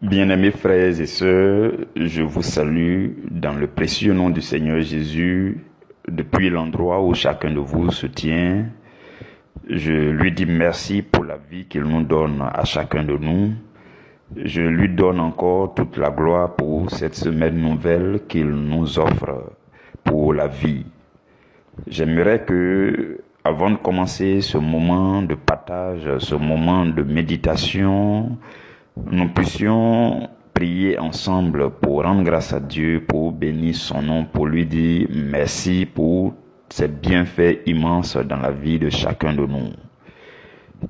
Bien-aimés frères et sœurs, je vous salue dans le précieux nom du Seigneur Jésus, depuis l'endroit où chacun de vous se tient. Je lui dis merci pour la vie qu'il nous donne à chacun de nous. Je lui donne encore toute la gloire pour cette semaine nouvelle qu'il nous offre pour la vie. J'aimerais que, avant de commencer ce moment de partage, ce moment de méditation, nous puissions prier ensemble pour rendre grâce à Dieu, pour bénir son nom, pour lui dire merci pour ses bienfaits immenses dans la vie de chacun de nous.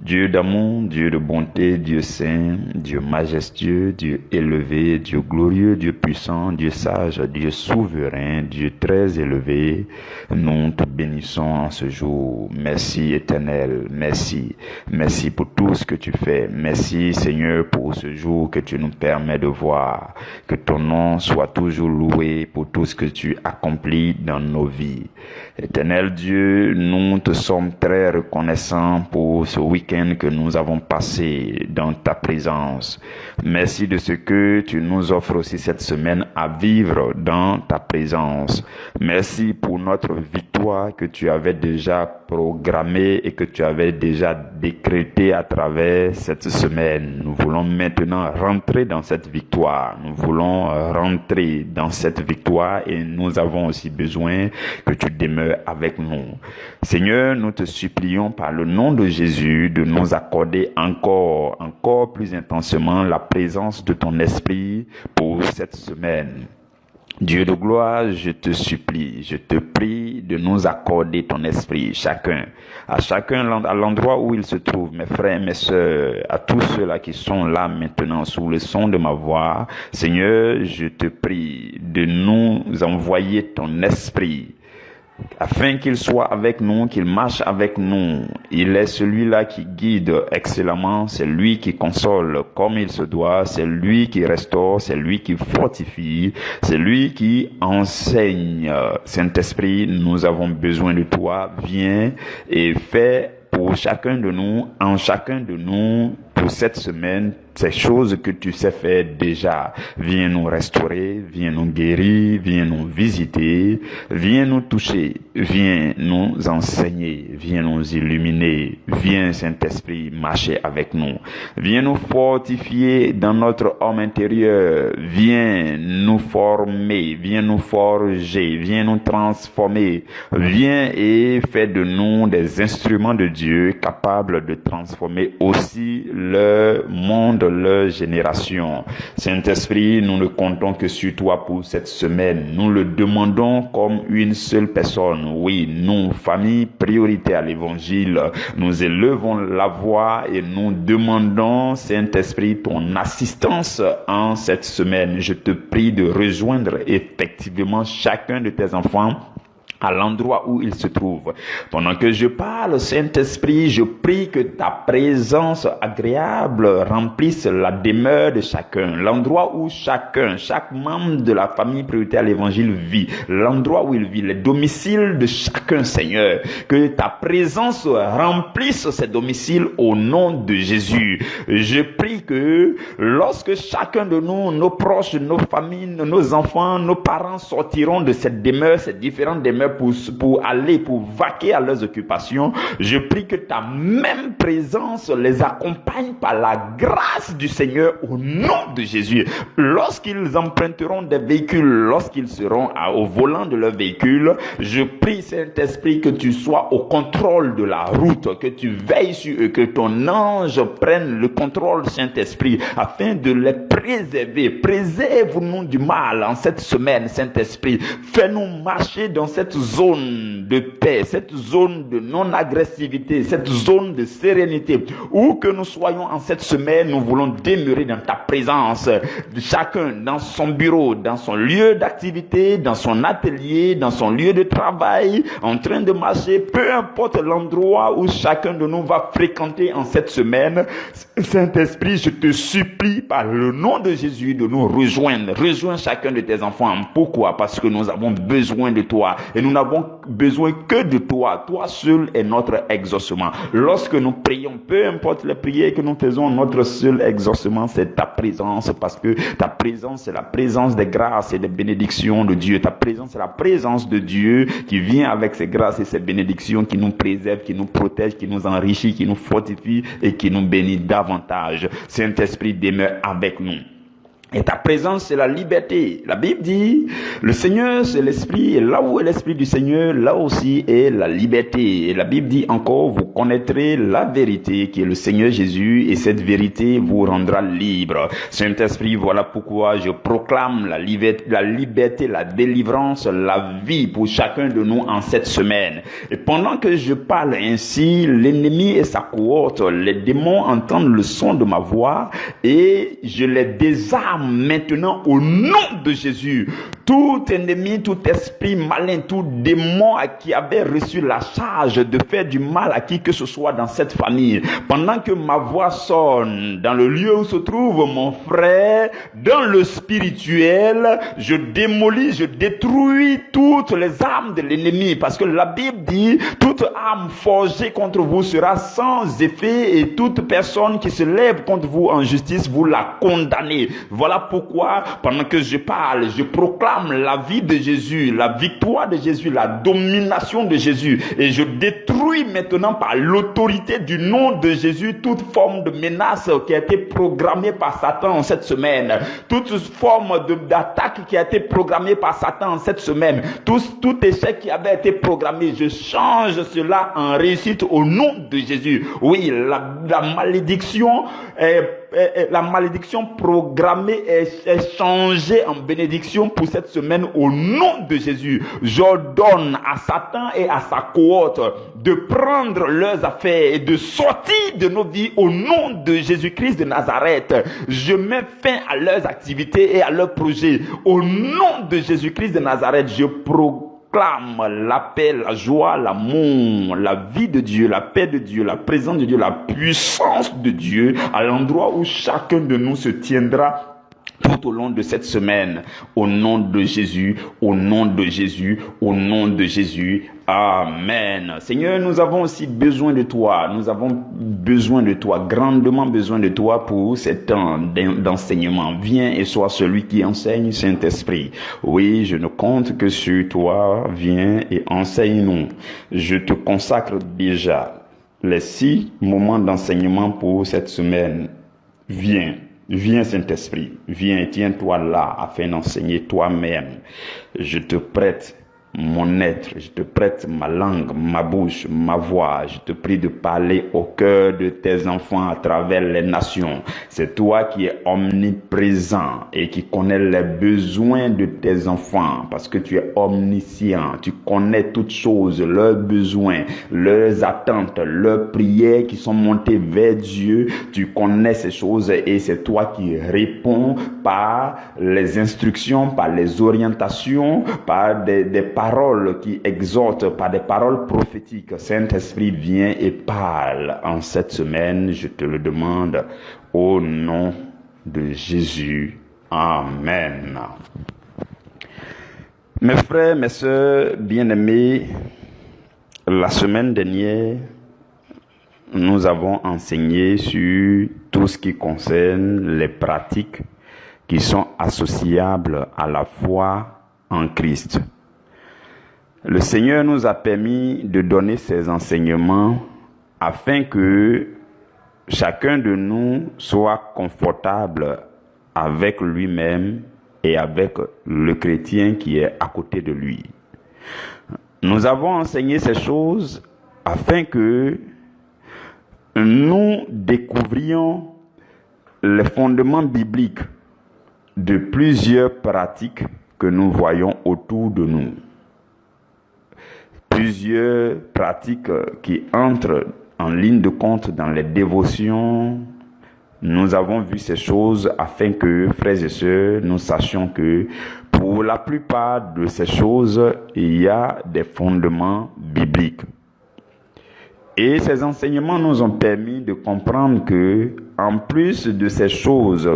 Dieu d'amour, Dieu de bonté, Dieu saint, Dieu majestueux, Dieu élevé, Dieu glorieux, Dieu puissant, Dieu sage, Dieu souverain, Dieu très élevé, nous te bénissons en ce jour. Merci éternel, merci. Merci pour tout ce que tu fais. Merci Seigneur pour ce jour que tu nous permets de voir. Que ton nom soit toujours loué pour tout ce que tu accomplis dans nos vies. Éternel Dieu, nous te sommes très reconnaissants pour ce week-end que nous avons passé dans ta présence. Merci de ce que tu nous offres aussi cette semaine à vivre dans ta présence. Merci pour notre victoire que tu avais déjà programmée et que tu avais déjà décrétée à travers cette semaine. Nous voulons maintenant rentrer dans cette victoire. Nous voulons rentrer dans cette victoire et nous avons aussi besoin que tu demeures avec nous. Seigneur, nous te supplions par le nom de Jésus de nous accorder encore plus intensément la présence de ton esprit pour cette semaine. Dieu de gloire, je te supplie, je te prie de nous accorder ton esprit, chacun à l'endroit où il se trouve, mes frères, mes sœurs, à tous ceux-là qui sont là maintenant sous le son de ma voix. Seigneur, je te prie de nous envoyer ton esprit, afin qu'il soit avec nous, qu'il marche avec nous. Il est celui-là qui guide excellemment, c'est lui qui console comme il se doit, c'est lui qui restaure, c'est lui qui fortifie, c'est lui qui enseigne. Saint-Esprit, nous avons besoin de toi. Viens et fais pour chacun de nous, en chacun de nous, pour cette semaine, ces choses que tu sais faire déjà. Viens nous restaurer, viens nous guérir, viens nous visiter, viens nous toucher, viens nous enseigner, viens nous illuminer, viens Saint-Esprit marcher avec nous, viens nous fortifier dans notre homme intérieur, viens nous former, viens nous forger, viens nous transformer, viens et fais de nous des instruments de Dieu capables de transformer aussi le monde, leur génération. Saint-Esprit, nous ne comptons que sur toi pour cette semaine. Nous le demandons comme une seule personne. Oui, nous, famille, priorité à l'évangile, nous élevons la voix et nous demandons, Saint-Esprit, ton assistance en cette semaine. Je te prie de rejoindre effectivement chacun de tes enfants à l'endroit où il se trouve. Pendant que je parle, Saint-Esprit, je prie que ta présence agréable remplisse la demeure de chacun, l'endroit où chaque membre de la famille priorité à l'évangile vit, l'endroit où il vit, les domiciles de chacun, Seigneur. Que ta présence remplisse ces domiciles au nom de Jésus. Je prie que lorsque chacun de nous, nos proches, nos familles, nos enfants, nos parents sortiront de cette demeure, ces différentes demeures, pour vaquer à leurs occupations, je prie que ta même présence les accompagne par la grâce du Seigneur au nom de Jésus. Lorsqu'ils emprunteront des véhicules, lorsqu'ils seront au volant de leur véhicule, je prie Saint-Esprit que tu sois au contrôle de la route, que tu veilles sur eux, que ton ange prenne le contrôle, Saint-Esprit, afin de les préserver. Préserve-nous du mal en cette semaine, Saint-Esprit. Fais-nous marcher dans cette zone de paix, cette zone de non-agressivité, cette zone de sérénité. Où que nous soyons en cette semaine, nous voulons demeurer dans ta présence. Chacun dans son bureau, dans son lieu d'activité, dans son atelier, dans son lieu de travail, en train de marcher, peu importe l'endroit où chacun de nous va fréquenter en cette semaine. Saint-Esprit, je te supplie par le nom de Jésus de nous rejoindre. Rejoins chacun de tes enfants. Pourquoi? Parce que nous avons besoin de toi. Et nous n'avons besoin que de toi. Toi seul est notre exaucement. Lorsque nous prions, peu importe les prières que nous faisons, notre seul exaucement, c'est ta présence, parce que ta présence, c'est la présence des grâces et des bénédictions de Dieu. Ta présence, c'est la présence de Dieu qui vient avec ses grâces et ses bénédictions, qui nous préserve, qui nous protège, qui nous enrichit, qui nous fortifie et qui nous bénit davantage. Saint-Esprit demeure avec nous. Et ta présence, c'est la liberté. La Bible dit, le Seigneur, c'est l'Esprit, et là où est l'Esprit du Seigneur, là aussi est la liberté. Et la Bible dit encore, vous connaîtrez la vérité qui est le Seigneur Jésus, et cette vérité vous rendra libre. Saint-Esprit, voilà pourquoi je proclame la liberté, la délivrance, la vie pour chacun de nous en cette semaine. Et pendant que je parle ainsi, l'ennemi et sa cohorte, les démons entendent le son de ma voix, et je les désarme maintenant au nom de Jésus. Tout ennemi, tout esprit malin, tout démon qui avait reçu la charge de faire du mal à qui que ce soit dans cette famille, pendant que ma voix sonne dans le lieu où se trouve mon frère, dans le spirituel, je démolis, je détruis toutes les armes de l'ennemi, parce que la Bible dit, toute arme forgée contre vous sera sans effet, et toute personne qui se lève contre vous en justice, vous la condamnez. Voilà pourquoi, pendant que je parle, je proclame la vie de Jésus, la victoire de Jésus, la domination de Jésus. Et je détruis maintenant par l'autorité du nom de Jésus toute forme de menace qui a été programmée par Satan en cette semaine. Toute forme d'attaque qui a été programmée par Satan en cette semaine. Tout échec qui avait été programmé, je change cela en réussite au nom de Jésus. Oui, la malédiction programmée est changée en bénédiction pour cette semaine au nom de Jésus. J'ordonne à Satan et à sa cohorte de prendre leurs affaires et de sortir de nos vies au nom de Jésus-Christ de Nazareth. Je mets fin à leurs activités et à leurs projets. Au nom de Jésus-Christ de Nazareth, je proclame la paix, la joie, l'amour, la vie de Dieu, la paix de Dieu, la présence de Dieu, la puissance de Dieu à l'endroit où chacun de nous se tiendra tout au long de cette semaine. Au nom de Jésus, au nom de Jésus, au nom de Jésus. Amen. Seigneur, nous avons aussi besoin de toi. Nous avons besoin de toi, grandement besoin de toi pour ces temps d'enseignement. Viens et sois celui qui enseigne, Saint-Esprit. Oui, je ne compte que sur toi. Viens et enseigne-nous. Je te consacre déjà les 6 moments d'enseignement pour cette semaine. Viens. Viens Saint-Esprit, viens et tiens-toi là afin d'enseigner toi-même. Je te prête mon être, je te prête ma langue, ma bouche, ma voix. Je te prie de parler au cœur de tes enfants à travers les nations. C'est toi qui es omniprésent et qui connais les besoins de tes enfants, parce que tu es omniscient. Tu connais toutes choses, leurs besoins, leurs attentes, leurs prières qui sont montées vers Dieu. Tu connais ces choses et c'est toi qui réponds par les instructions, par les orientations, par des paroles qui exhortent, par des paroles prophétiques. Saint-Esprit, viens et parle en cette semaine. Je te le demande au nom de Jésus. Amen. Mes frères, mes sœurs bien-aimés, la semaine dernière, nous avons enseigné sur tout ce qui concerne les pratiques qui sont associables à la foi en Christ. Le Seigneur nous a permis de donner ces enseignements afin que chacun de nous soit confortable avec lui-même et avec le chrétien qui est à côté de lui. Nous avons enseigné ces choses afin que nous découvrions les fondements bibliques de plusieurs pratiques que nous voyons autour de nous. Plusieurs pratiques qui entrent en ligne de compte dans les dévotions. Nous avons vu ces choses afin que, frères et sœurs, nous sachions que pour la plupart de ces choses, il y a des fondements bibliques. Et ces enseignements nous ont permis de comprendre que, en plus de ces choses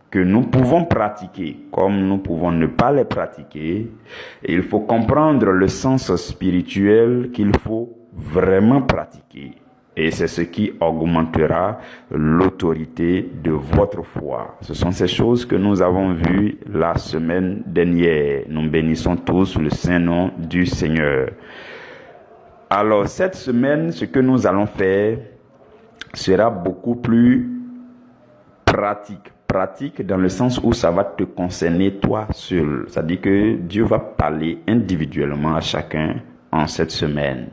que nous pouvons pratiquer, comme nous pouvons ne pas les pratiquer, il faut comprendre le sens spirituel qu'il faut vraiment pratiquer. Et c'est ce qui augmentera l'autorité de votre foi. Ce sont ces choses que nous avons vues la semaine dernière. Nous bénissons tous le saint nom du Seigneur. Alors, cette semaine, ce que nous allons faire sera beaucoup plus pratique. Pratique dans le sens où ça va te concerner toi seul. C'est-à-dire que Dieu va parler individuellement à chacun en cette semaine.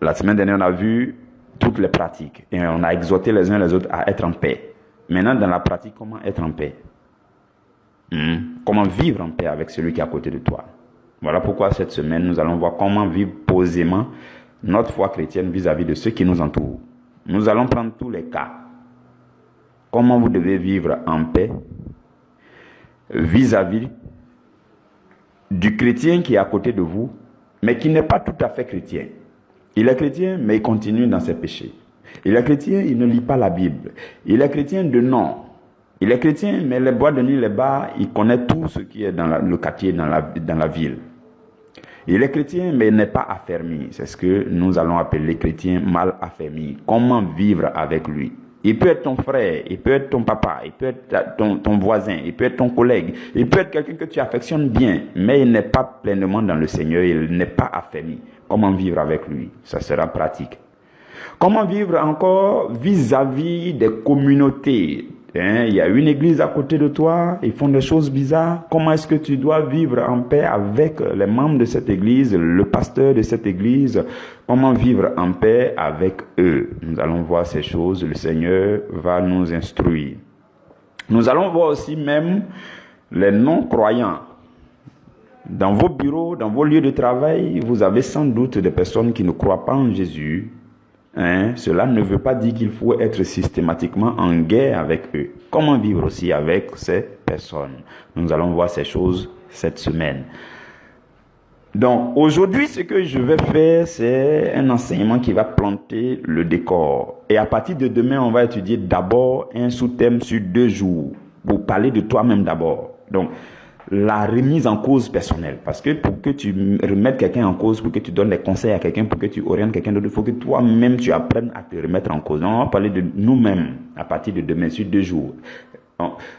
La semaine dernière, on a vu toutes les pratiques et on a exhorté les uns les autres à être en paix. Maintenant, dans la pratique, comment être en paix? Comment vivre en paix avec celui qui est à côté de toi? Voilà pourquoi cette semaine, nous allons voir comment vivre posément notre foi chrétienne vis-à-vis de ceux qui nous entourent. Nous allons prendre tous les cas. Comment vous devez vivre en paix vis-à-vis du chrétien qui est à côté de vous, mais qui n'est pas tout à fait chrétien. Il est chrétien, mais il continue dans ses péchés. Il est chrétien, il ne lit pas la Bible. Il est chrétien de nom. Il est chrétien, mais les boîtes de nuit, les bars, il connaît tout ce qui est dans le quartier, dans la ville. Il est chrétien, mais il n'est pas affermi. C'est ce que nous allons appeler chrétien mal affermi. Comment vivre avec lui? Il peut être ton frère, il peut être ton papa, il peut être ton voisin, il peut être ton collègue, il peut être quelqu'un que tu affectionnes bien, mais il n'est pas pleinement dans le Seigneur, il n'est pas affermi. Comment vivre avec lui? Ça sera pratique. Comment vivre encore vis-à-vis des communautés? Il y a une église à côté de toi, ils font des choses bizarres. Comment est-ce que tu dois vivre en paix avec les membres de cette église, le pasteur de cette église? Comment vivre en paix avec eux? Nous allons voir ces choses, le Seigneur va nous instruire. Nous allons voir aussi même les non-croyants. Dans vos bureaux, dans vos lieux de travail, vous avez sans doute des personnes qui ne croient pas en Jésus. Cela ne veut pas dire qu'il faut être systématiquement en guerre avec eux. Comment vivre aussi avec ces personnes? Nous allons voir ces choses cette semaine. Donc, aujourd'hui, ce que je vais faire, c'est un enseignement qui va planter le décor. Et à partir de demain, on va étudier d'abord un sous-thème sur 2 jours, pour parler de toi-même d'abord. Donc, la remise en cause personnelle. Parce que pour que tu remettes quelqu'un en cause, pour que tu donnes des conseils à quelqu'un, pour que tu orientes quelqu'un d'autre, il faut que toi-même tu apprennes à te remettre en cause. Donc, on va parler de nous-mêmes à partir de demain, sur 2 jours.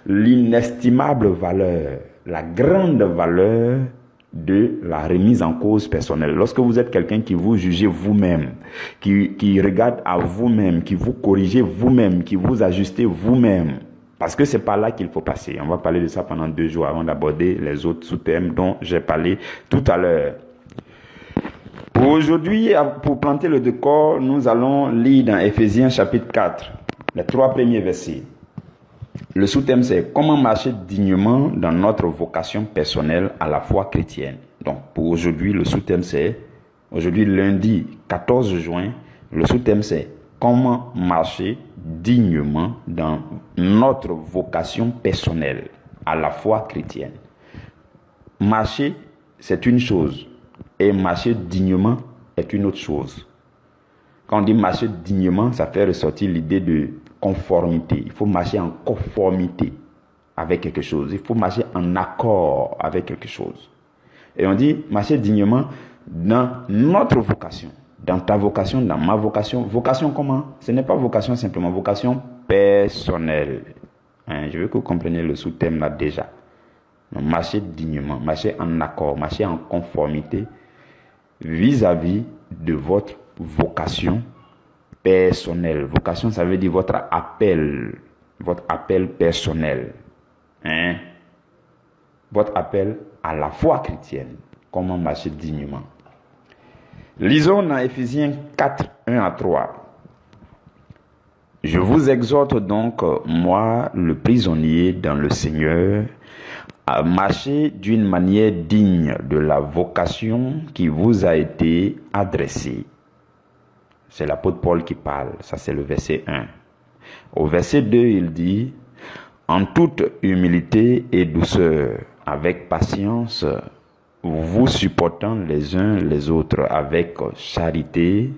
L'inestimable valeur, la grande valeur de la remise en cause personnelle. Lorsque vous êtes quelqu'un qui vous jugez vous-même, qui regarde à vous-même, qui vous corrigez vous-même, qui vous ajustez vous-même, parce que c'est par là qu'il faut passer. On va parler de ça pendant 2 jours avant d'aborder les autres sous-thèmes dont j'ai parlé tout à l'heure. Aujourd'hui, pour planter le décor, nous allons lire dans Éphésiens chapitre 4, les 3 premiers versets. Le sous-thème c'est « Comment marcher dignement dans notre vocation personnelle à la foi chrétienne ?» Donc pour aujourd'hui, le sous-thème c'est, aujourd'hui lundi 14 juin, le sous-thème c'est « Comment marcher dignement dans notre vocation personnelle à la foi chrétienne ?» Marcher, c'est une chose, et marcher dignement est une autre chose. Quand on dit marcher dignement, ça fait ressortir l'idée de conformité. Il faut marcher en conformité avec quelque chose. Il faut marcher en accord avec quelque chose. Et on dit marcher dignement dans notre vocation. Dans ta vocation, dans ma vocation. Vocation comment? Ce n'est pas vocation simplement, vocation personnelle. Je veux que vous compreniez le sous-thème là déjà. Donc, marcher dignement, marcher en accord, marcher en conformité vis-à-vis de votre vocation personnelle. Vocation, ça veut dire votre appel personnel. Votre appel à la foi chrétienne. Comment marcher dignement. Lisons dans Éphésiens 4, 1 à 3. Je vous exhorte donc, moi, le prisonnier dans le Seigneur, à marcher d'une manière digne de la vocation qui vous a été adressée. C'est l'apôtre Paul qui parle, ça c'est le verset 1. Au verset 2, il dit « En toute humilité et douceur, avec patience, vous supportant les uns les autres avec charité,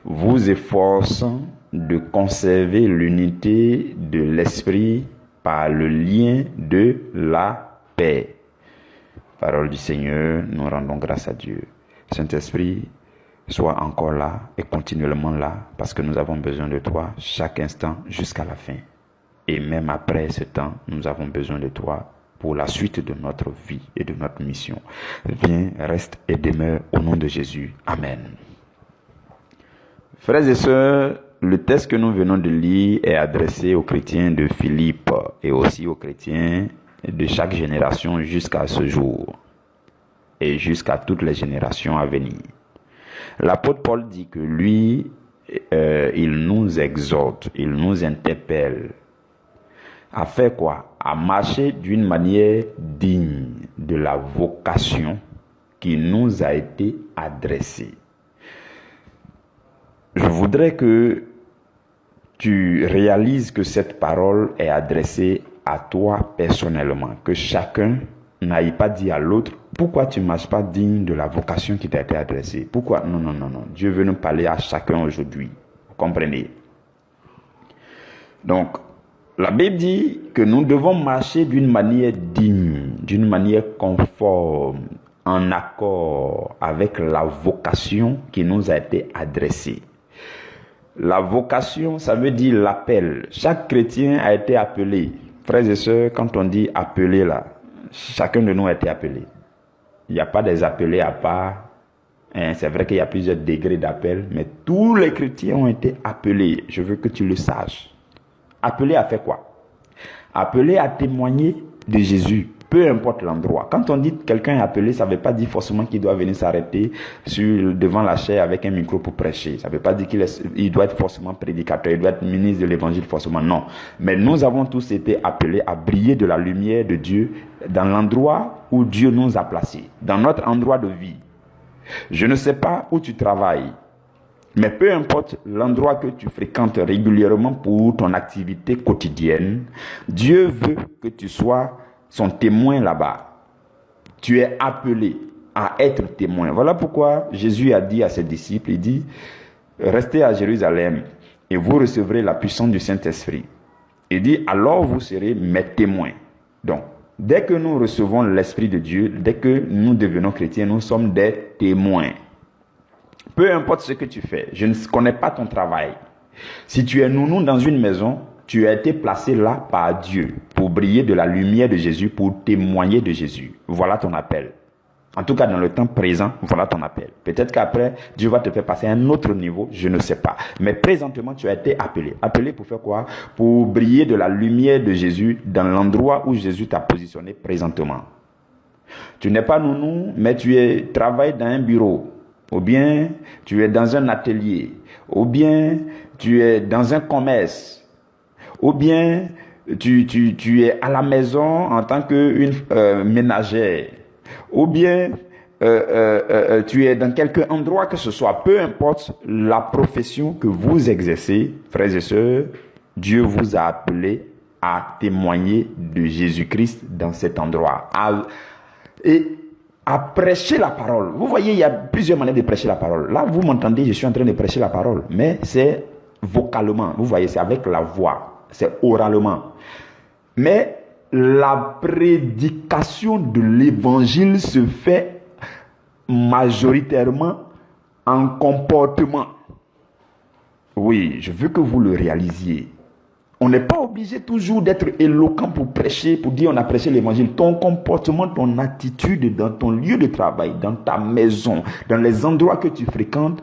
vous efforçant de conserver l'unité de l'esprit par le lien de la paix. » Parole du Seigneur, nous rendons grâce à Dieu. Saint-Esprit, Sois encore là et continuellement là parce que nous avons besoin de toi chaque instant jusqu'à la fin. Et même après ce temps, nous avons besoin de toi pour la suite de notre vie et de notre mission. Viens, reste et demeure au nom de Jésus. Amen. Frères et sœurs, le texte que nous venons de lire est adressé aux chrétiens de Philippe et aussi aux chrétiens de chaque génération jusqu'à ce jour et jusqu'à toutes les générations à venir. L'apôtre Paul dit que lui, il nous exhorte, il nous interpelle à faire quoi? À marcher d'une manière digne de la vocation qui nous a été adressée. Je voudrais que tu réalises que cette parole est adressée à toi personnellement, que chacun n'aille pas dire à l'autre, pourquoi tu ne marches pas digne de la vocation qui t'a été adressée? Pourquoi? Non. Dieu veut nous parler à chacun aujourd'hui. Vous comprenez? Donc, la Bible dit que nous devons marcher d'une manière digne, d'une manière conforme, en accord avec la vocation qui nous a été adressée. La vocation, ça veut dire l'appel. Chaque chrétien a été appelé. Frères et sœurs, quand on dit appelé là, chacun de nous a été appelé. Il n'y a pas des appelés à part. C'est vrai qu'il y a plusieurs degrés d'appel, mais tous les chrétiens ont été appelés. Je veux que tu le saches. Appelés à faire quoi? Appelés à témoigner de Jésus, peu importe l'endroit. Quand on dit que quelqu'un est appelé, ça ne veut pas dire forcément qu'il doit venir s'arrêter devant la chaire avec un micro pour prêcher. Ça ne veut pas dire qu'il doit être forcément prédicateur, il doit être ministre de l'évangile forcément, non. Mais nous avons tous été appelés à briller de la lumière de Dieu dans l'endroit où Dieu nous a placés, dans notre endroit de vie. Je ne sais pas où tu travailles, mais peu importe l'endroit que tu fréquentes régulièrement pour ton activité quotidienne, Dieu veut que tu sois son témoin là-bas. Tu es appelé à être témoin. Voilà pourquoi Jésus a dit à ses disciples, il dit, restez à Jérusalem et vous recevrez la puissance du Saint-Esprit. Il dit, alors vous serez mes témoins. Donc, dès que nous recevons l'Esprit de Dieu, dès que nous devenons chrétiens, nous sommes des témoins. Peu importe ce que tu fais, je ne connais pas ton travail. Si tu es nounou dans une maison, tu as été placé là par Dieu pour briller de la lumière de Jésus, pour témoigner de Jésus. Voilà ton appel. En tout cas, dans le temps présent, voilà ton appel. Peut-être qu'après, Dieu va te faire passer à un autre niveau, je ne sais pas. Mais présentement, tu as été appelé. Appelé pour faire quoi? Pour briller de la lumière de Jésus dans l'endroit où Jésus t'a positionné présentement. Tu n'es pas nounou, mais tu travailles dans un bureau. Ou bien tu es dans un atelier, ou bien tu es dans un commerce, ou bien tu es à la maison en tant qu'une ménagère, ou bien tu es dans quelque endroit que ce soit, peu importe la profession que vous exercez, frères et sœurs, Dieu vous a appelé à témoigner de Jésus-Christ dans cet endroit. À prêcher la parole. Vous voyez, il y a plusieurs manières de prêcher la parole. Là, vous m'entendez, je suis en train de prêcher la parole. Mais c'est vocalement. Vous voyez, c'est avec la voix. C'est oralement. Mais la prédication de l'évangile se fait majoritairement en comportement. Oui, je veux que vous le réalisiez. On n'est pas obligé toujours d'être éloquent pour prêcher, pour dire on a prêché l'évangile. Ton comportement, ton attitude dans ton lieu de travail, dans ta maison, dans les endroits que tu fréquentes,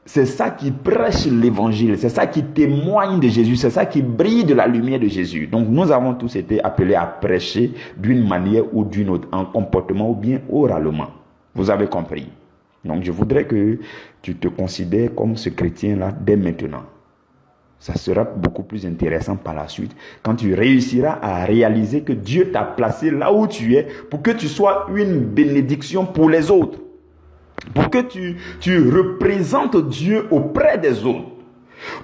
c'est ça qui prêche l'évangile, c'est ça qui témoigne de Jésus, c'est ça qui brille de la lumière de Jésus. Donc nous avons tous été appelés à prêcher d'une manière ou d'une autre, en comportement ou bien oralement. Vous avez compris. Donc je voudrais que tu te considères comme ce chrétien-là dès maintenant. Ça sera beaucoup plus intéressant par la suite quand tu réussiras à réaliser que Dieu t'a placé là où tu es pour que tu sois une bénédiction pour les autres. Pour que tu représentes Dieu auprès des autres.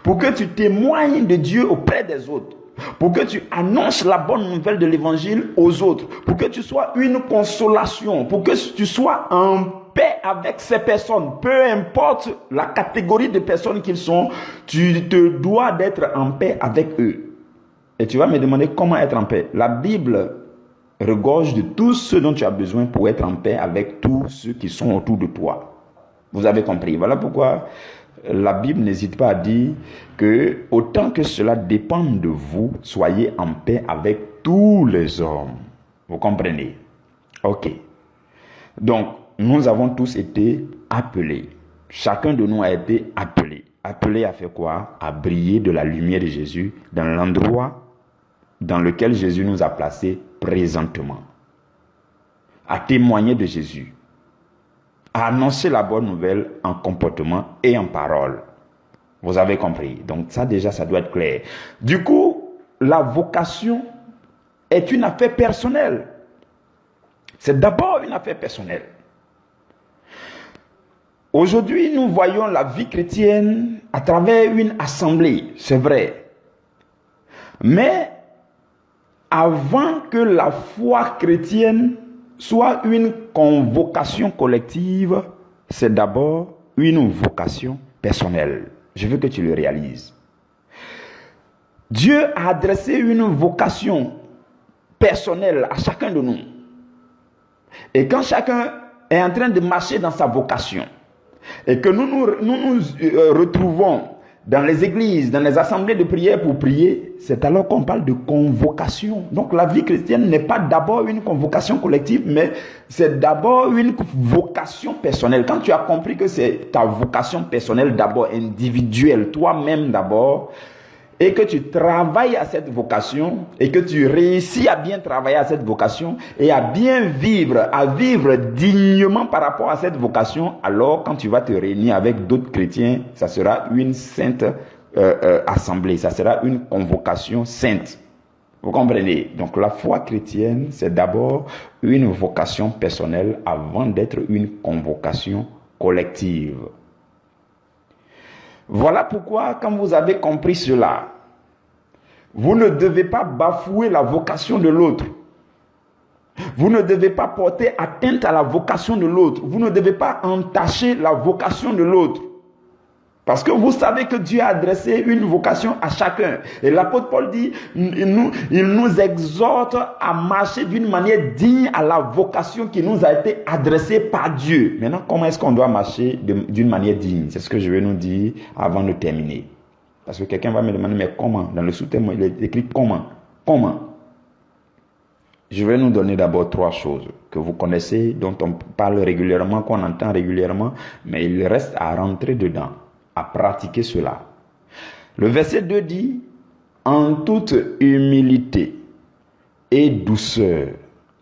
Pour que tu témoignes de Dieu auprès des autres. Pour que tu annonces la bonne nouvelle de l'évangile aux autres. Pour que tu sois une consolation. Pour que tu sois en paix avec ces personnes. Peu importe la catégorie de personnes qu'ils sont, tu te dois d'être en paix avec eux. Et tu vas me demander comment être en paix. La Bible regorge de tout ce dont tu as besoin pour être en paix avec tous ceux qui sont autour de toi. Vous avez compris. Voilà pourquoi la Bible n'hésite pas à dire que autant que cela dépend de vous, soyez en paix avec tous les hommes. Vous comprenez? Ok. Donc, nous avons tous été appelés. Chacun de nous a été appelé. Appelé à faire quoi? À briller de la lumière de Jésus dans l'endroit dans lequel Jésus nous a placés présentement. À témoigner de Jésus. À annoncer la bonne nouvelle en comportement et en parole. Vous avez compris? Donc ça déjà, ça doit être clair. Du coup, la vocation est une affaire personnelle. C'est d'abord une affaire personnelle. Aujourd'hui, nous voyons la vie chrétienne à travers une assemblée, c'est vrai. Mais avant que la foi chrétienne soit une convocation collective, c'est d'abord une vocation personnelle. Je veux que tu le réalises. Dieu a adressé une vocation personnelle à chacun de nous. Et quand chacun est en train de marcher dans sa vocation, et que nous nous retrouvons dans les églises, dans les assemblées de prière pour prier, c'est alors qu'on parle de convocation. Donc la vie chrétienne n'est pas d'abord une convocation collective, mais c'est d'abord une vocation personnelle. Quand tu as compris que c'est ta vocation personnelle d'abord, individuelle, toi-même d'abord, et que tu travailles à cette vocation, et que tu réussis à bien travailler à cette vocation, et à bien vivre, à vivre dignement par rapport à cette vocation, alors quand tu vas te réunir avec d'autres chrétiens, ça sera une sainte assemblée, ça sera une convocation sainte. Vous comprenez? Donc la foi chrétienne, c'est d'abord une vocation personnelle avant d'être une convocation collective. Voilà pourquoi, quand vous avez compris cela, vous ne devez pas bafouer la vocation de l'autre. Vous ne devez pas porter atteinte à la vocation de l'autre. Vous ne devez pas entacher la vocation de l'autre. Parce que vous savez que Dieu a adressé une vocation à chacun. Et l'apôtre Paul dit, il nous exhorte à marcher d'une manière digne à la vocation qui nous a été adressée par Dieu. Maintenant, comment est-ce qu'on doit marcher d'une manière digne? C'est ce que je vais nous dire avant de terminer. Parce que quelqu'un va me demander, mais comment? Dans le sous-thème, il est écrit comment? Comment? Je vais nous donner d'abord 3 choses que vous connaissez, dont on parle régulièrement, qu'on entend régulièrement, mais il reste à rentrer dedans, à pratiquer cela. Le verset 2 dit, en toute humilité et douceur,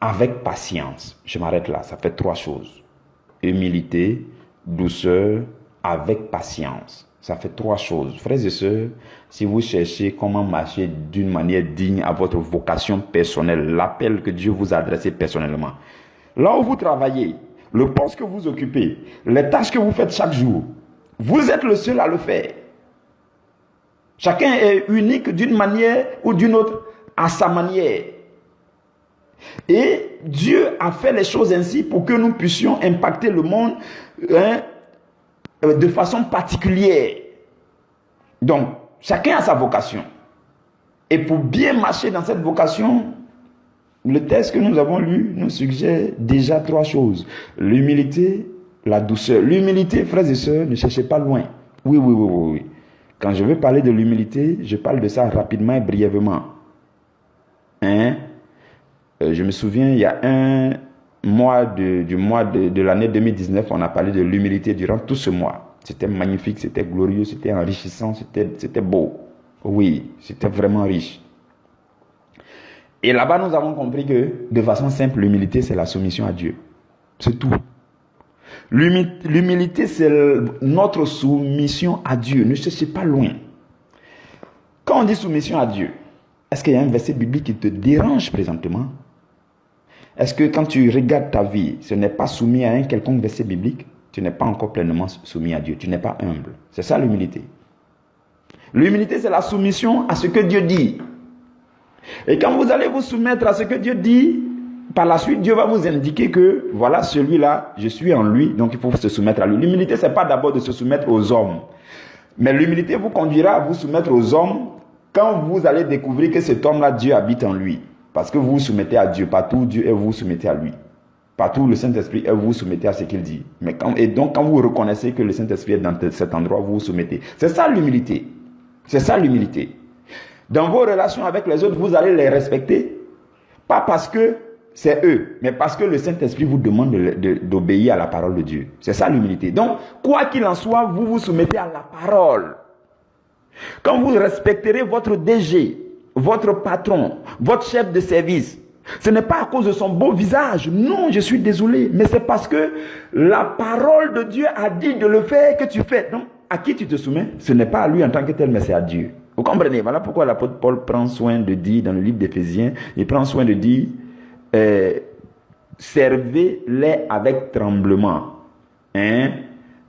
avec patience. Je m'arrête là, ça fait 3 choses. Humilité, douceur, avec patience. Ça fait 3 choses. Frères et sœurs, si vous cherchez comment marcher d'une manière digne à votre vocation personnelle, l'appel que Dieu vous a adressé personnellement, là où vous travaillez, le poste que vous occupez, les tâches que vous faites chaque jour, vous êtes le seul à le faire. Chacun est unique d'une manière ou d'une autre à sa manière. Et Dieu a fait les choses ainsi pour que nous puissions impacter le monde de façon particulière. Donc, chacun a sa vocation. Et pour bien marcher dans cette vocation, le texte que nous avons lu nous suggère déjà 3 choses. L'humilité, la douceur. L'humilité, frères et sœurs, ne cherchez pas loin. Oui. Quand je veux parler de l'humilité, je parle de ça rapidement et brièvement. Je me souviens, il y a un mois de l'année 2019, on a parlé de l'humilité durant tout ce mois. C'était magnifique, c'était glorieux, c'était enrichissant, c'était beau. Oui, c'était vraiment riche. Et là-bas, nous avons compris que, de façon simple, l'humilité, c'est la soumission à Dieu. C'est tout. L'humilité, c'est notre soumission à Dieu. Ne cherchez pas loin. Quand on dit soumission à Dieu, est-ce qu'il y a un verset biblique qui te dérange présentement? Est-ce que quand tu regardes ta vie, ce n'est pas soumis à un quelconque verset biblique? Tu n'es pas encore pleinement soumis à Dieu. Tu n'es pas humble. C'est ça l'humilité. L'humilité, c'est la soumission à ce que Dieu dit. Et quand vous allez vous soumettre à ce que Dieu dit, par la suite, Dieu va vous indiquer que, voilà, celui-là, je suis en lui, donc il faut se soumettre à lui. L'humilité, ce n'est pas d'abord de se soumettre aux hommes. Mais l'humilité vous conduira à vous soumettre aux hommes quand vous allez découvrir que cet homme-là, Dieu habite en lui. Parce que vous vous soumettez à Dieu partout, Dieu et vous vous soumettez à lui. Partout où le Saint-Esprit est, vous vous soumettez à ce qu'il dit. Et donc, quand vous reconnaissez que le Saint-Esprit est dans cet endroit, vous vous soumettez. C'est ça l'humilité. C'est ça l'humilité. Dans vos relations avec les autres, vous allez les respecter. Pas parce que c'est eux, mais parce que le Saint-Esprit vous demande d'obéir à la parole de Dieu. C'est ça l'humilité. Donc, quoi qu'il en soit, vous vous soumettez à la parole. Quand vous respecterez votre DG, votre patron, votre chef de service, ce n'est pas à cause de son beau visage. Non, je suis désolé. Mais c'est parce que la parole de Dieu a dit de le faire que tu fais. Donc, à qui tu te soumets? Ce n'est pas à lui en tant que tel, mais c'est à Dieu. Vous comprenez? Voilà pourquoi l'apôtre Paul prend soin de dire dans le livre d'Éphésiens, il prend soin de dire, servez-les avec tremblement. Hein?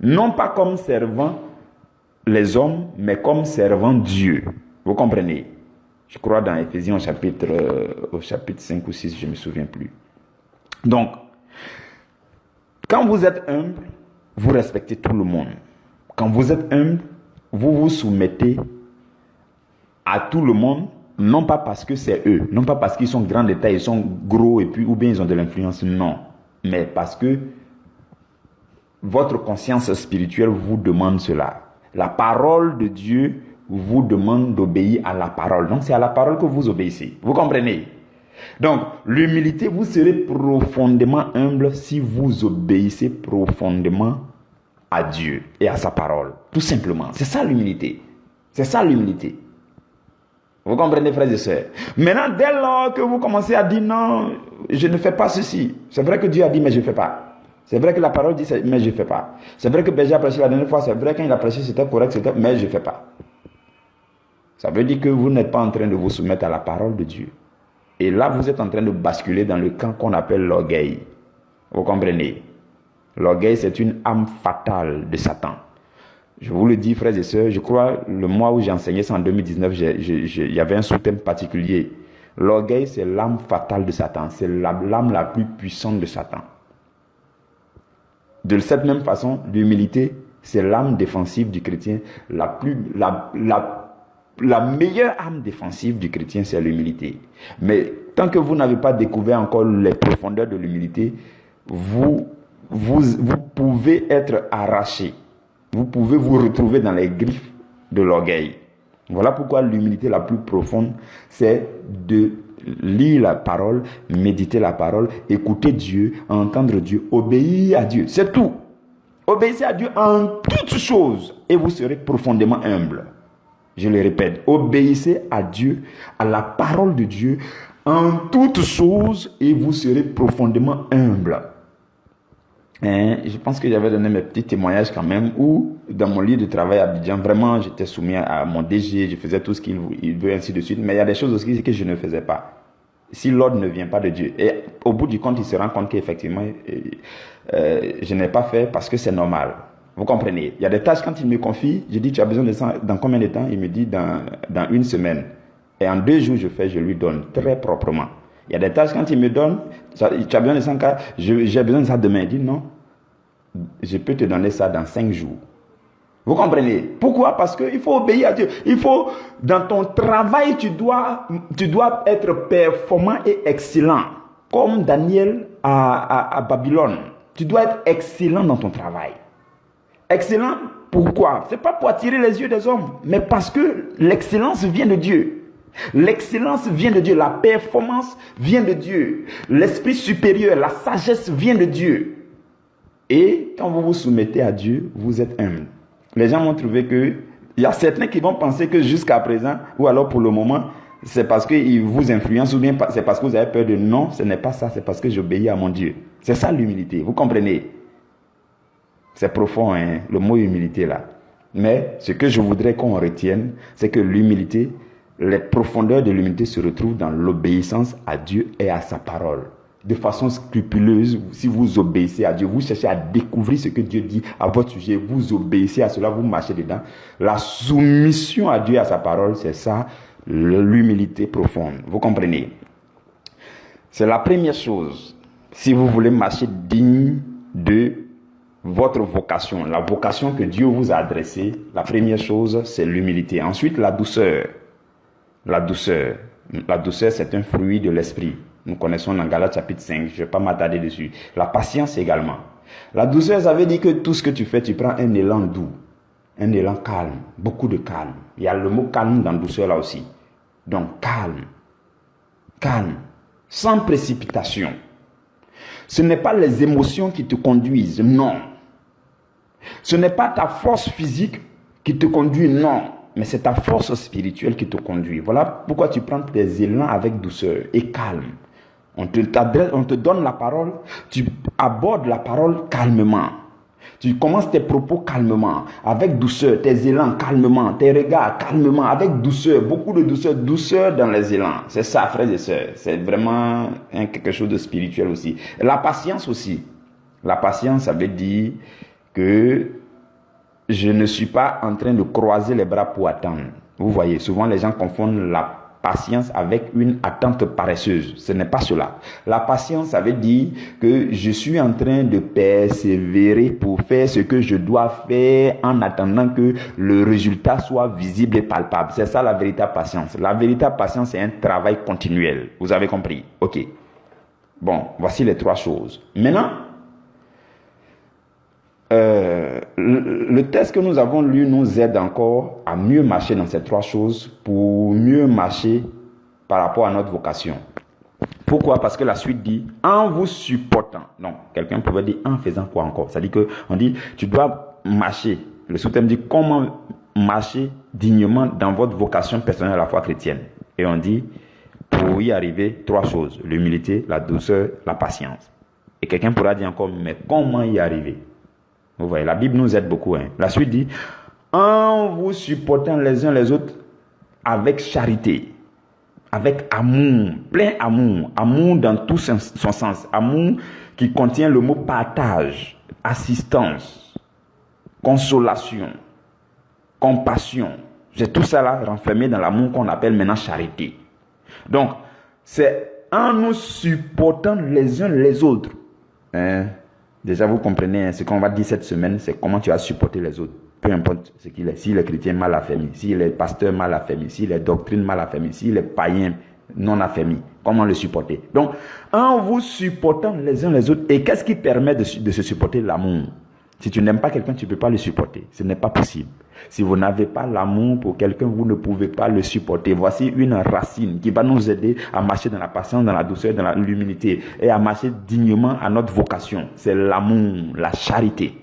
Non pas comme servant les hommes, mais comme servant Dieu. Vous comprenez? Je crois dans Éphésiens au chapitre 5 ou 6, je ne me souviens plus. Donc, quand vous êtes humble, vous respectez tout le monde. Quand vous êtes humble, vous vous soumettez à tout le monde, non pas parce que c'est eux, non pas parce qu'ils sont grands de taille, ils sont gros et puis ou bien ils ont de l'influence, non. Mais parce que votre conscience spirituelle vous demande cela. La parole de Dieu vous demande d'obéir à la parole. Donc, c'est à la parole que vous obéissez. Vous comprenez? Donc, l'humilité, vous serez profondément humble si vous obéissez profondément à Dieu et à sa parole. Tout simplement. C'est ça l'humilité. C'est ça l'humilité. Vous comprenez, frères et sœurs? Maintenant, dès lors que vous commencez à dire non, je ne fais pas ceci. C'est vrai que Dieu a dit, mais je ne fais pas. C'est vrai que la parole dit, mais je ne fais pas. C'est vrai que Berger a prêché la dernière fois, c'est vrai qu'il a prêché, c'était correct, mais je ne fais pas. Ça veut dire que vous n'êtes pas en train de vous soumettre à la parole de Dieu. Et là, vous êtes en train de basculer dans le camp qu'on appelle l'orgueil. Vous comprenez? L'orgueil, c'est une âme fatale de Satan. Je vous le dis, frères et sœurs, je crois, le mois où j'ai enseigné ça en 2019, il y avait un sous-thème particulier. L'orgueil, c'est l'âme fatale de Satan. C'est l'âme la plus puissante de Satan. De cette même façon, l'humilité, c'est l'âme défensive du chrétien. La meilleure âme défensive du chrétien, c'est l'humilité. Mais tant que vous n'avez pas découvert encore les profondeurs de l'humilité, vous pouvez être arraché. Vous pouvez vous retrouver dans les griffes de l'orgueil. Voilà pourquoi l'humilité la plus profonde, c'est de lire la parole, méditer la parole, écouter Dieu, entendre Dieu, obéir à Dieu. C'est tout. Obéissez à Dieu en toutes choses et vous serez profondément humble. Je le répète, obéissez à Dieu, à la parole de Dieu, en toutes choses et vous serez profondément humble. Je pense que j'avais donné mes petits témoignages quand même où dans mon lieu de travail à Abidjan, vraiment j'étais soumis à mon DG, je faisais tout ce qu'il veut, ainsi de suite, mais il y a des choses aussi que je ne faisais pas. Si l'ordre ne vient pas de Dieu. Et au bout du compte, il se rend compte qu'effectivement, je n'ai pas fait parce que c'est normal. Vous comprenez? Il y a des tâches, quand il me confie, je dis, tu as besoin de ça dans combien de temps? Il me dit, dans une semaine. Et en 2 jours, je lui donne très proprement. Il y a des tâches, quand il me donne, tu as besoin de ça, j'ai besoin de ça demain. Il dit, non, je peux te donner ça dans 5 jours. Vous comprenez? Pourquoi? Parce qu'il faut obéir à Dieu. Il faut, dans ton travail, tu dois être performant et excellent. Comme Daniel à Babylone. Tu dois être excellent dans ton travail. Excellent, pourquoi? Ce n'est pas pour attirer les yeux des hommes, mais parce que l'excellence vient de Dieu. L'excellence vient de Dieu, la performance vient de Dieu, l'esprit supérieur, la sagesse vient de Dieu. Et quand vous vous soumettez à Dieu, vous êtes humble. Les gens vont trouver que, il y a certains qui vont penser que jusqu'à présent, ou alors pour le moment, c'est parce qu'ils vous influencent, ou bien c'est parce que vous avez peur de non, ce n'est pas ça, c'est parce que j'obéis à mon Dieu. C'est ça l'humilité, vous comprenez? C'est profond, hein, le mot humilité là. Mais ce que je voudrais qu'on retienne, c'est que l'humilité, les profondeurs de l'humilité se retrouvent dans l'obéissance à Dieu et à sa parole. De façon scrupuleuse, si vous obéissez à Dieu, vous cherchez à découvrir ce que Dieu dit à votre sujet, vous obéissez à cela, vous marchez dedans. La soumission à Dieu et à sa parole, c'est ça, l'humilité profonde. Vous comprenez? C'est la première chose. Si vous voulez marcher digne de votre vocation, la vocation que Dieu vous a adressée, la première chose, c'est l'humilité. Ensuite, la douceur. La douceur, c'est un fruit de l'esprit. Nous connaissons dans Galates chapitre 5, je ne vais pas m'attarder dessus. La patience également. La douceur, ça veut dire que tout ce que tu fais, tu prends un élan doux, un élan calme, beaucoup de calme. Il y a le mot calme dans douceur là aussi. Donc calme, calme, sans précipitation. Ce n'est pas les émotions qui te conduisent, non. Ce n'est pas ta force physique qui te conduit, non. Mais c'est ta force spirituelle qui te conduit. Voilà pourquoi tu prends tes élans avec douceur et calme. On te donne la parole, tu abordes la parole calmement. Tu commences tes propos calmement, avec douceur, tes élans calmement, tes regards calmement, avec douceur, beaucoup de douceur, douceur dans les élans. C'est ça, frères et sœurs. C'est vraiment quelque chose de spirituel aussi. La patience aussi. La patience, ça veut dire que je ne suis pas en train de croiser les bras pour attendre. Vous voyez, souvent les gens confondent la patience avec une attente paresseuse. Ce n'est pas cela. La patience, ça veut dire que je suis en train de persévérer pour faire ce que je dois faire en attendant que le résultat soit visible et palpable. C'est ça la véritable patience. La véritable patience, c'est un travail continuel. Vous avez compris? Ok. Bon, voici les trois choses. Maintenant, le texte que nous avons lu nous aide encore à mieux marcher dans ces trois choses pour mieux marcher par rapport à notre vocation. Pourquoi? Parce que la suite dit en vous supportant. Donc, quelqu'un pouvait dire en faisant quoi encore? Ça dit que on dit tu dois marcher. Le sous-thème dit comment marcher dignement dans votre vocation personnelle à la foi chrétienne. Et on dit pour y arriver trois choses: l'humilité, la douceur, la patience. Et quelqu'un pourra dire encore mais comment y arriver? Vous voyez, la Bible nous aide beaucoup. La suite dit, en vous supportant les uns les autres avec charité, avec amour, plein amour, amour dans tout son sens, amour qui contient le mot partage, assistance, consolation, compassion. C'est tout ça là renfermé dans l'amour qu'on appelle maintenant charité. Donc, c'est en nous supportant les uns les autres. Déjà, vous comprenez, ce qu'on va dire cette semaine, c'est comment tu vas supporter les autres. Peu importe ce qu'il est. S'il est chrétien mal affermi, s'il est pasteur mal affermi, s'il est doctrine mal affermi, s'il est païen non affermi, comment le supporter? Donc, en vous supportant les uns les autres, et qu'est-ce qui permet de se supporter? L'amour. Si tu n'aimes pas quelqu'un, tu ne peux pas le supporter. Ce n'est pas possible. Si vous n'avez pas l'amour pour quelqu'un, vous ne pouvez pas le supporter. Voici une racine qui va nous aider à marcher dans la patience, dans la douceur, dans l'humilité et à marcher dignement à notre vocation. C'est l'amour, la charité.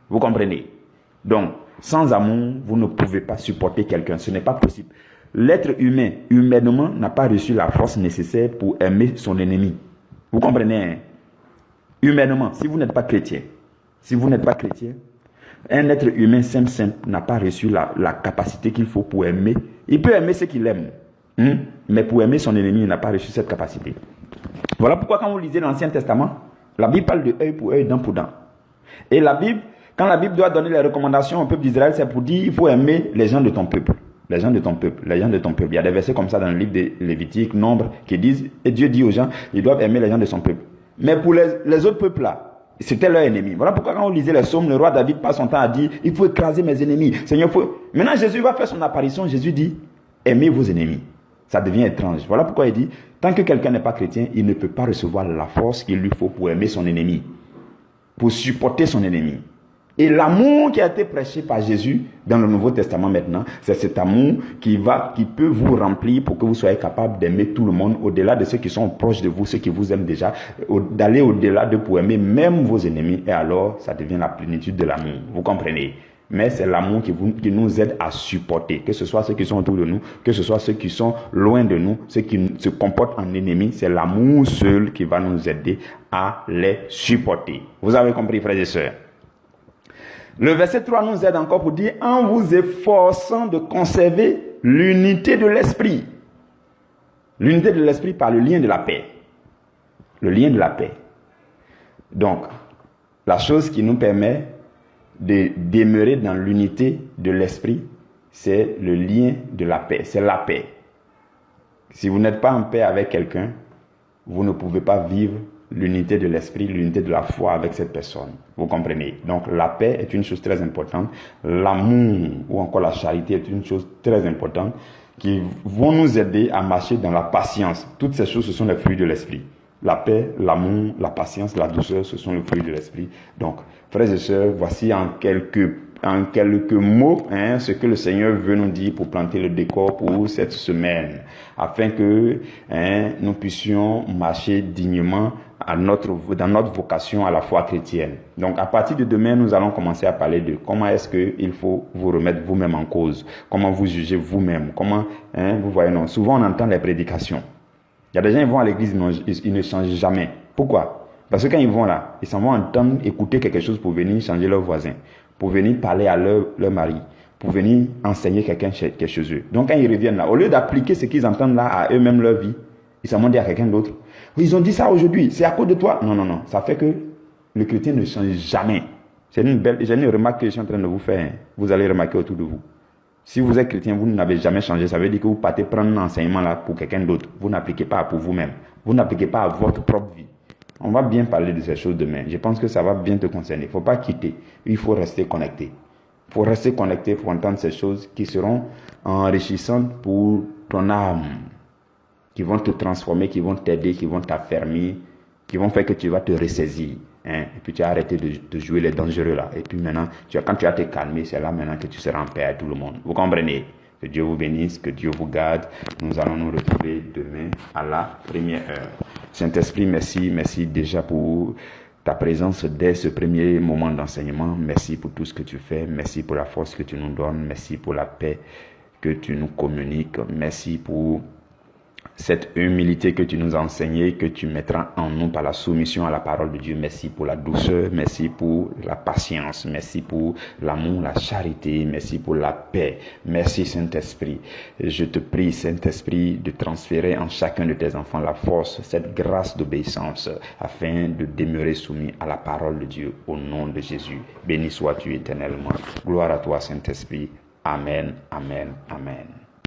Vous comprenez? Donc, sans amour, vous ne pouvez pas supporter quelqu'un. Ce n'est pas possible. L'être humain, humainement, n'a pas reçu la force nécessaire pour aimer son ennemi. Vous comprenez? Humainement, si vous n'êtes pas chrétien, un être humain simple n'a pas reçu la capacité qu'il faut pour aimer. Il peut aimer ce qu'il aime, mais pour aimer son ennemi, il n'a pas reçu cette capacité. Voilà pourquoi quand vous lisez l'Ancien Testament, la Bible parle de œil pour œil, dent pour dent. Et la Bible, quand la Bible doit donner les recommandations au peuple d'Israël, c'est pour dire il faut aimer les gens de ton peuple. Les gens de ton peuple, les gens de ton peuple. Il y a des versets comme ça dans le livre de Lévitique, Nombre, qui disent, et Dieu dit aux gens, ils doivent aimer les gens de son peuple. Mais pour les autres peuples là, c'était leur ennemi. Voilà pourquoi quand on lisait les psaumes, le roi David passe son temps à dire, il faut écraser mes ennemis. Seigneur, Maintenant Jésus va faire son apparition, Jésus dit, aimez vos ennemis. Ça devient étrange. Voilà pourquoi il dit, tant que quelqu'un n'est pas chrétien, il ne peut pas recevoir la force qu'il lui faut pour aimer son ennemi, pour supporter son ennemi. Et l'amour qui a été prêché par Jésus dans le Nouveau Testament maintenant, c'est cet amour qui peut vous remplir pour que vous soyez capable d'aimer tout le monde, au-delà de ceux qui sont proches de vous, ceux qui vous aiment déjà, d'aller au-delà de pour aimer même vos ennemis. Et alors, ça devient la plénitude de l'amour. Vous comprenez? Mais c'est l'amour qui nous aide à supporter, que ce soit ceux qui sont autour de nous, que ce soit ceux qui sont loin de nous, ceux qui se comportent en ennemis. C'est l'amour seul qui va nous aider à les supporter. Vous avez compris, frères et sœurs? Le verset 3 nous aide encore pour dire, en vous efforçant de conserver l'unité de l'esprit. L'unité de l'esprit par le lien de la paix. Le lien de la paix. Donc, la chose qui nous permet de demeurer dans l'unité de l'esprit, c'est le lien de la paix. C'est la paix. Si vous n'êtes pas en paix avec quelqu'un, vous ne pouvez pas vivre l'unité de l'esprit, l'unité de la foi avec cette personne. Vous comprenez? Donc la paix est une chose très importante. L'amour ou encore la charité est une chose très importante. qui vont nous aider à marcher dans la patience. Toutes ces choses, ce sont les fruits de l'esprit. La paix, l'amour, la patience, la douceur, ce sont les fruits de l'esprit. Donc, frères et sœurs, voici en quelques mots ce que le Seigneur veut nous dire pour planter le décor pour cette semaine, afin que nous puissions marcher dignement dans notre vocation à la foi chrétienne. Donc, à partir de demain, nous allons commencer à parler de comment est-ce qu'il faut vous remettre vous-même en cause, comment vous jugez vous-même, comment, vous voyez, non. Souvent on entend les prédications. Il y a des gens qui vont à l'église, ils ne changent jamais. Pourquoi? Parce que quand ils vont là, ils s'en vont entendre, écouter quelque chose pour venir changer leur voisin, pour venir parler à leur mari, pour venir enseigner quelqu'un chez eux. Donc quand ils reviennent là, au lieu d'appliquer ce qu'ils entendent là à eux-mêmes leur vie, ils s'en vont dire à quelqu'un d'autre. Ils ont dit ça aujourd'hui, c'est à cause de toi. Non, non, non. Ça fait que le chrétien ne change jamais. J'ai une remarque que je suis en train de vous faire. Vous allez remarquer autour de vous. Si vous êtes chrétien, vous n'avez jamais changé. Ça veut dire que vous partez prendre un enseignement là pour quelqu'un d'autre. Vous n'appliquez pas pour vous-même. Vous n'appliquez pas à votre propre vie. On va bien parler de ces choses demain. Je pense que ça va bien te concerner. Il ne faut pas quitter. Il faut rester connecté. Il faut rester connecté pour entendre ces choses qui seront enrichissantes pour ton âme, qui vont te transformer, qui vont t'aider, qui vont t'affermir, qui vont faire que tu vas te ressaisir. Et puis tu as arrêté de jouer les dangereux là. Et puis maintenant, quand tu as te calmer, c'est là maintenant que tu seras en paix avec tout le monde. Vous comprenez? Que Dieu vous bénisse, que Dieu vous garde. Nous allons nous retrouver demain à la première heure. Saint-Esprit, merci déjà pour ta présence dès ce premier moment d'enseignement. Merci pour tout ce que tu fais. Merci pour la force que tu nous donnes. Merci pour la paix que tu nous communiques. Merci pour cette humilité que tu nous as enseignée, que tu mettras en nous par la soumission à la parole de Dieu. Merci pour la douceur, merci pour la patience, merci pour l'amour, la charité, merci pour la paix. Merci Saint-Esprit. Je te prie, Saint-Esprit, de transférer en chacun de tes enfants la force, cette grâce d'obéissance, afin de demeurer soumis à la parole de Dieu au nom de Jésus. Béni sois-tu éternellement. Gloire à toi, Saint-Esprit. Amen, amen, amen.